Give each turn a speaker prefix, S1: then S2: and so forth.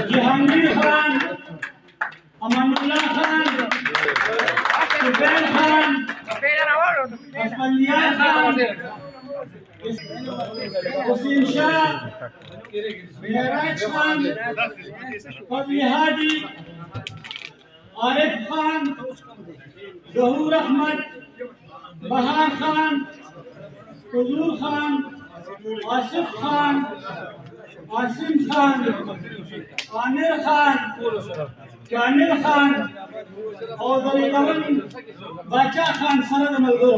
S1: جهانگیر خان، امان الله خان، سفیر خان، اسفندیار خان، حسین شاہ، معراج خان، فضل ہادی، عارف خان، ظہور احمد، بہار خان، حضور خان، آصف خان، عاصم خان، عامر خان، کامل خان او د یمن باچا خان سره د ملګرو.